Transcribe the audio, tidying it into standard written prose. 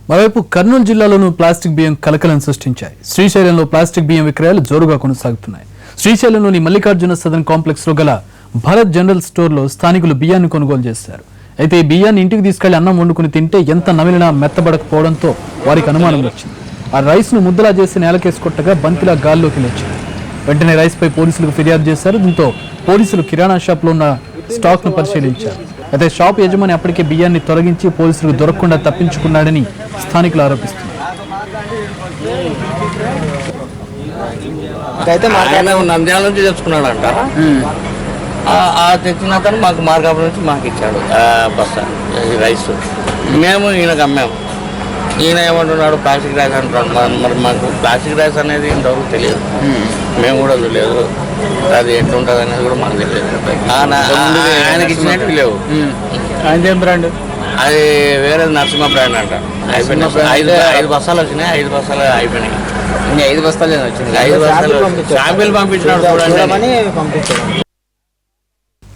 మరోవైపు కర్నూలు జిల్లాలోనూ ప్లాస్టిక్ బియ్యం కలకలం సృష్టించాయి. శ్రీశైలంలో ప్లాస్టిక్ బియ్యం విక్రయాలు జోరుగా కొనసాగుతున్నాయి. శ్రీశైలంలోని మల్లికార్జున సదన్ కాంప్లెక్స్ లో గల భరత్ జనరల్ స్టోర్ లో స్థానికులు బియ్యాన్ని కొనుగోలు చేశారు. అయితే ఈ బియ్యాన్ని ఇంటికి తీసుకెళ్లి అన్నం వండుకుని తింటే ఎంత నమిలినా మెత్తబడకపోవడంతో వారికి అనుమానం వచ్చింది. ఆ రైస్ ను ముద్దలా చేసి నేలకేసి కొట్టగా బంతిలా గాల్లోకి లేచింది. వెంటనే రైస్ పై పోలీసులకు ఫిర్యాదు చేశారు. దీంతో పోలీసులు కిరాణా షాప్ లో ఉన్న స్టాక్ ను పరిశీలించారు. అయితే షాప్ యజమాని అప్పటికే బియ్యాన్ని తొలగించి పోలీసులకు దొరకకుండా తప్పించుకున్నాడని స్థానికులు ఆరోపిస్తున్నారు. నంద్యాల నుంచి తెచ్చుకున్నాడంట. తెచ్చిన అతను మాకు మార్గాపురం నుంచి మాకు ఇచ్చాడు బస్తా రైస్. మేము ఈయనకు అమ్మాము. ఈయన ఏమంటున్నాడు ప్లాస్టిక్ రైస్ అంటున్నాడు. మరి మాకు ప్లాస్టిక్ రైస్ అనేది ఇంతవరకు తెలియదు, మేము కూడా తెలియదు. అది ఎట్లుంటుంది అనేది కూడా మాకు తెలియదు. ఆయనకి ఇచ్చినట్టు లేవు. ఆయన ఏం బ్రాండ్? అది వేరే నరసింహ బ్రాండ్ అంట. అయిపోయినాయి. ఐదు బస్తాలు వచ్చినాయి. 5 బస్తాలు అయిపోయినాయి. 5 బస్తాలు వచ్చింది. 5 బస్తాలు శాంపిల్ పంపించినాడు చూడండి. పంపించాడు.